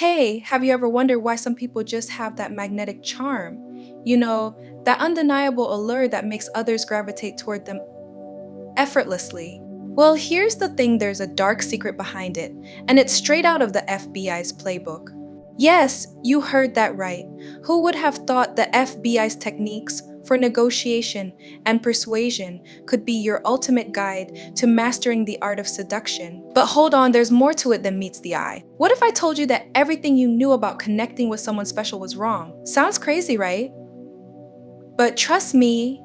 Hey, have you ever wondered why some people just have that magnetic charm? That undeniable allure that makes others gravitate toward them effortlessly. Well, here's the thing, there's a dark secret behind it, and it's straight out of the FBI's playbook. Yes, you heard that right. Who would have thought the FBI's techniques for negotiation and persuasion could be your ultimate guide to mastering the art of seduction? But hold on, there's more to it than meets the eye. What if I told you that everything you knew about connecting with someone special was wrong? Sounds crazy, right? But trust me,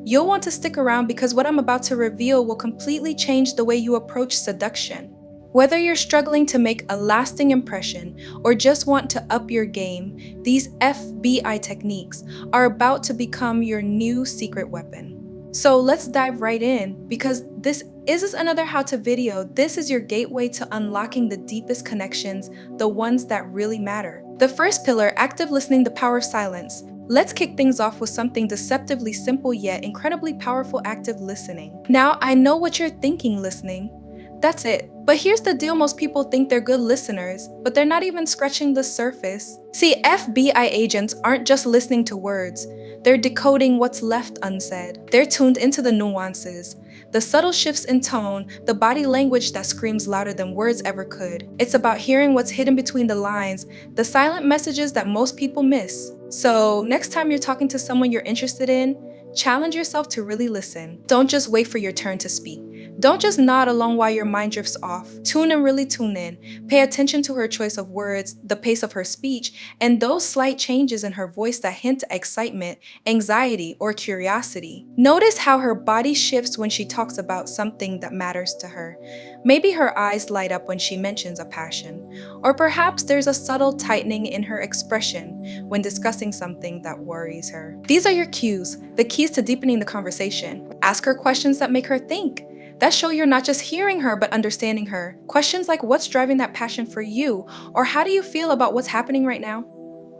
you'll want to stick around because what I'm about to reveal will completely change the way you approach seduction. Whether you're struggling to make a lasting impression or just want to up your game, these FBI techniques are about to become your new secret weapon. So let's dive right in, because this isn't another how-to video. This is your gateway to unlocking the deepest connections, the ones that really matter. The first pillar, active listening, the power of silence. Let's kick things off with something deceptively simple yet incredibly powerful: active listening. Now, I know what you're thinking: listening. That's it. But here's the deal, most people think they're good listeners, but they're not even scratching the surface. See, FBI agents aren't just listening to words, they're decoding what's left unsaid. They're tuned into the nuances, the subtle shifts in tone, the body language that screams louder than words ever could. It's about hearing what's hidden between the lines, the silent messages that most people miss. So, next time you're talking to someone you're interested in, challenge yourself to really listen. Don't just wait for your turn to speak. Don't just nod along while your mind drifts off. Tune in, really tune in. Pay attention to her choice of words, the pace of her speech, and those slight changes in her voice that hint at excitement, anxiety, or curiosity. Notice how her body shifts when she talks about something that matters to her. Maybe her eyes light up when she mentions a passion, or perhaps there's a subtle tightening in her expression when discussing something that worries her. These are your cues, the keys to deepening the conversation. Ask her questions that make her think, that show you're not just hearing her but understanding her. Questions like, what's driving that passion for you? Or how do you feel about what's happening right now?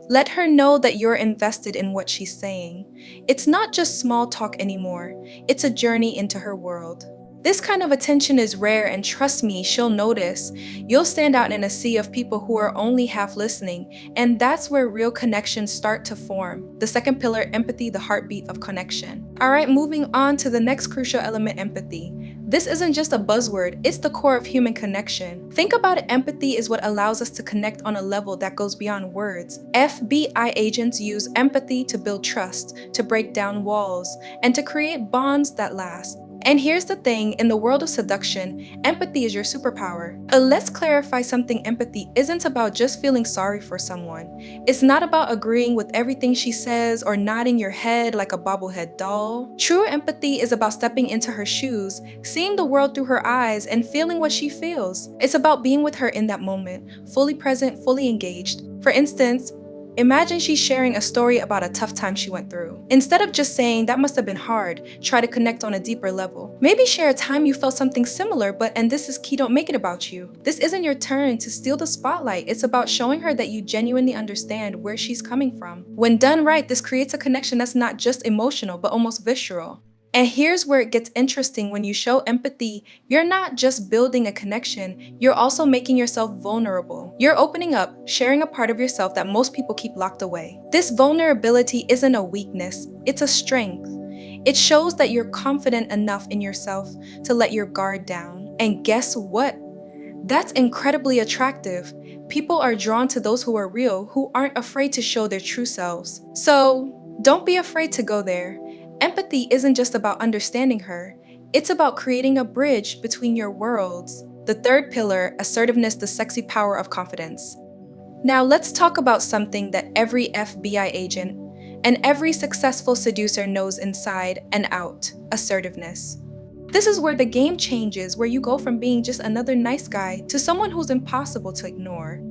Let her know that you're invested in what she's saying. It's not just small talk anymore, it's a journey into her world. This kind of attention is rare, and trust me, she'll notice. You'll stand out in a sea of people who are only half listening, and that's where real connections start to form. The second pillar, empathy, the heartbeat of connection. Alright, moving on to the next crucial element, empathy. This isn't just a buzzword, it's the core of human connection. Think about it, empathy is what allows us to connect on a level that goes beyond words. FBI agents use empathy to build trust, to break down walls, and to create bonds that last. And here's the thing, in the world of seduction, empathy is your superpower. Let's clarify something: empathy isn't about just feeling sorry for someone. It's not about agreeing with everything she says or nodding your head like a bobblehead doll. True empathy is about stepping into her shoes, seeing the world through her eyes, and feeling what she feels. It's about being with her in that moment, fully present, fully engaged. For instance, imagine she's sharing a story about a tough time she went through. Instead of just saying, "that must have been hard," try to connect on a deeper level. Maybe share a time you felt something similar, and this is key, don't make it about you. This isn't your turn to steal the spotlight. It's about showing her that you genuinely understand where she's coming from. When done right, this creates a connection that's not just emotional, but almost visceral. And here's where it gets interesting: when you show empathy, you're not just building a connection, you're also making yourself vulnerable. You're opening up, sharing a part of yourself that most people keep locked away. This vulnerability isn't a weakness, it's a strength. It shows that you're confident enough in yourself to let your guard down. And guess what? That's incredibly attractive. People are drawn to those who are real, who aren't afraid to show their true selves. So, don't be afraid to go there. Empathy isn't just about understanding her, it's about creating a bridge between your worlds. The third pillar, assertiveness, the sexy power of confidence. Now let's talk about something that every FBI agent and every successful seducer knows inside and out: assertiveness. This is where the game changes, where you go from being just another nice guy to someone who's impossible to ignore.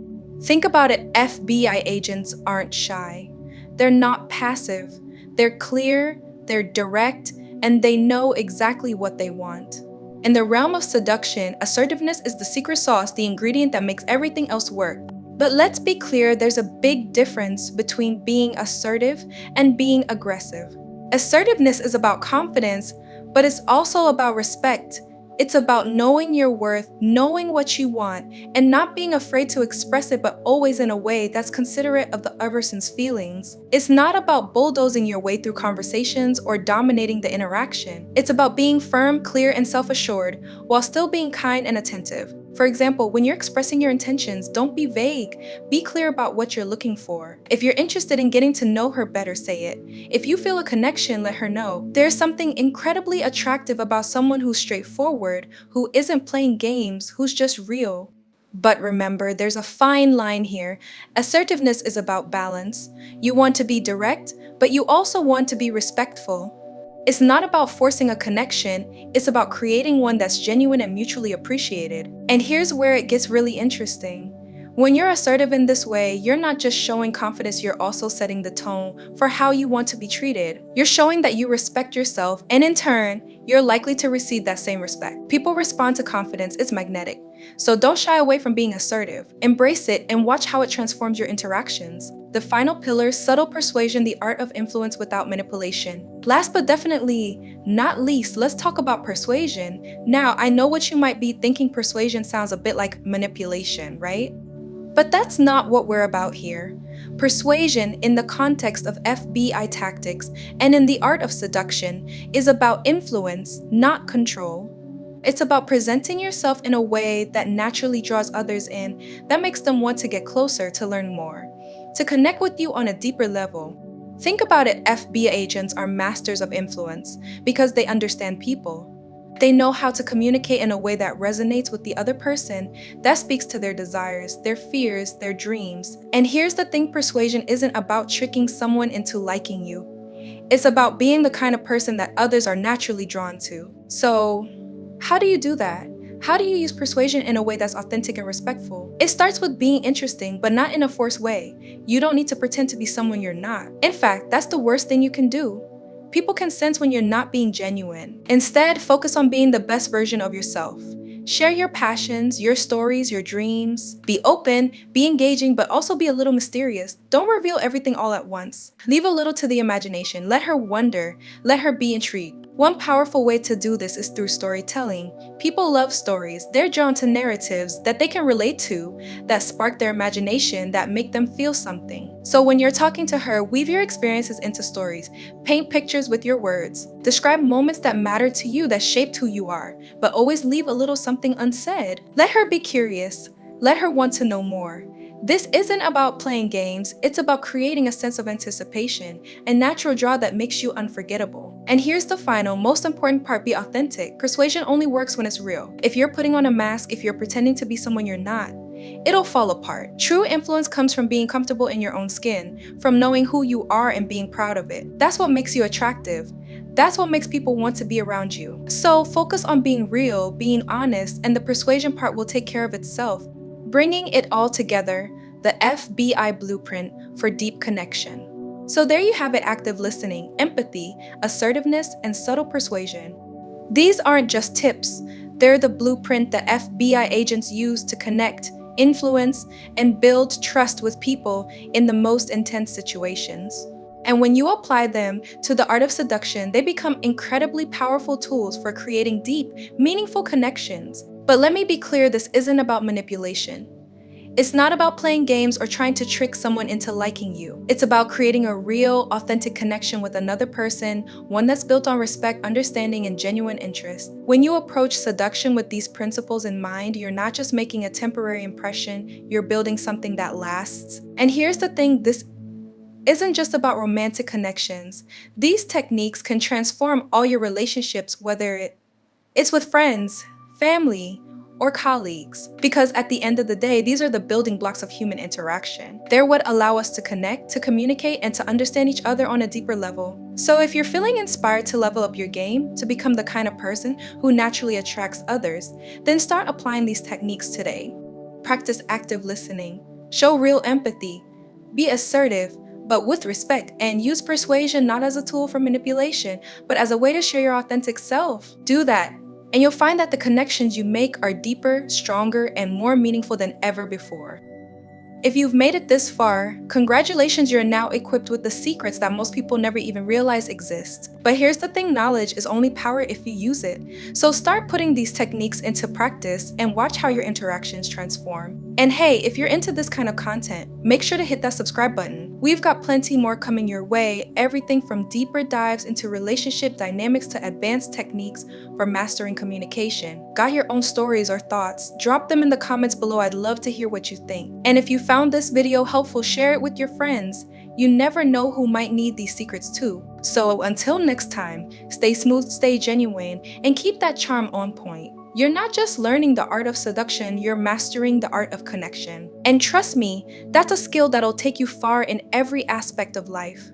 Think about it, FBI agents aren't shy. They're not passive. They're clear, they're direct, and they know exactly what they want. In the realm of seduction, assertiveness is the secret sauce, the ingredient that makes everything else work. But let's be clear, there's a big difference between being assertive and being aggressive. Assertiveness is about confidence, but it's also about respect. It's about knowing your worth, knowing what you want, and not being afraid to express it, but always in a way that's considerate of the other person's feelings. It's not about bulldozing your way through conversations or dominating the interaction. It's about being firm, clear, and self-assured while still being kind and attentive. For example, when you're expressing your intentions, don't be vague. Be clear about what you're looking for. If you're interested in getting to know her better, say it. If you feel a connection, let her know. There's something incredibly attractive about someone who's straightforward, who isn't playing games, who's just real. But remember, there's a fine line here. Assertiveness is about balance. You want to be direct, but you also want to be respectful. It's not about forcing a connection, it's about creating one that's genuine and mutually appreciated. And here's where it gets really interesting. When you're assertive in this way, you're not just showing confidence, you're also setting the tone for how you want to be treated. You're showing that you respect yourself, and in turn, you're likely to receive that same respect. People respond to confidence, it's magnetic. So don't shy away from being assertive. Embrace it and watch how it transforms your interactions. The final pillar, subtle persuasion, the art of influence without manipulation. Last but definitely not least, let's talk about persuasion. Now, I know what you might be thinking, persuasion sounds a bit like manipulation, right? But that's not what we're about here. Persuasion, in the context of FBI tactics and in the art of seduction, is about influence, not control. It's about presenting yourself in a way that naturally draws others in, that makes them want to get closer to learn more, to connect with you on a deeper level. Think about it, FBI agents are masters of influence because they understand people. They know how to communicate in a way that resonates with the other person, that speaks to their desires, their fears, their dreams. And here's the thing, persuasion isn't about tricking someone into liking you. It's about being the kind of person that others are naturally drawn to. So, how do you do that? How do you use persuasion in a way that's authentic and respectful? It starts with being interesting, but not in a forced way. You don't need to pretend to be someone you're not. In fact, that's the worst thing you can do. People can sense when you're not being genuine. Instead, focus on being the best version of yourself. Share your passions, your stories, your dreams. Be open, be engaging, but also be a little mysterious. Don't reveal everything all at once. Leave a little to the imagination. Let her wonder. Let her be intrigued. One powerful way to do this is through storytelling. People love stories. They're drawn to narratives that they can relate to, that spark their imagination, that make them feel something. So when you're talking to her, weave your experiences into stories. Paint pictures with your words. Describe moments that matter to you, that shaped who you are, but always leave a little something unsaid. Let her be curious. Let her want to know more. This isn't about playing games, it's about creating a sense of anticipation, a natural draw that makes you unforgettable. And here's the final, most important part, be authentic. Persuasion only works when it's real. If you're putting on a mask, if you're pretending to be someone you're not, it'll fall apart. True influence comes from being comfortable in your own skin, from knowing who you are and being proud of it. That's what makes you attractive. That's what makes people want to be around you. So focus on being real, being honest, and the persuasion part will take care of itself. Bringing it all together, the FBI blueprint for deep connection. So there you have it, active listening, empathy, assertiveness, and subtle persuasion. These aren't just tips, they're the blueprint that FBI agents use to connect, influence, and build trust with people in the most intense situations. And when you apply them to the art of seduction, they become incredibly powerful tools for creating deep, meaningful connections. But let me be clear, this isn't about manipulation. It's not about playing games or trying to trick someone into liking you. It's about creating a real, authentic connection with another person, one that's built on respect, understanding, and genuine interest. When you approach seduction with these principles in mind, you're not just making a temporary impression, you're building something that lasts. And here's the thing, this isn't just about romantic connections. These techniques can transform all your relationships, whether it's with friends, family, or colleagues. Because at the end of the day, these are the building blocks of human interaction. They're what allow us to connect, to communicate, and to understand each other on a deeper level. So if you're feeling inspired to level up your game, to become the kind of person who naturally attracts others, then start applying these techniques today. Practice active listening, show real empathy, be assertive, but with respect, and use persuasion not as a tool for manipulation, but as a way to share your authentic self. Do that, and you'll find that the connections you make are deeper, stronger, and more meaningful than ever before. If you've made it this far, congratulations, you're now equipped with the secrets that most people never even realize exist. But here's the thing, knowledge is only power if you use it. So start putting these techniques into practice and watch how your interactions transform. And hey, if you're into this kind of content, make sure to hit that subscribe button. We've got plenty more coming your way, everything from deeper dives into relationship dynamics to advanced techniques for mastering communication. Got your own stories or thoughts? Drop them in the comments below. I'd love to hear what you think. And if you found this video helpful, share it with your friends. You never know who might need these secrets too. So until next time, stay smooth, stay genuine, and keep that charm on point. You're not just learning the art of seduction, you're mastering the art of connection. And trust me, that's a skill that'll take you far in every aspect of life.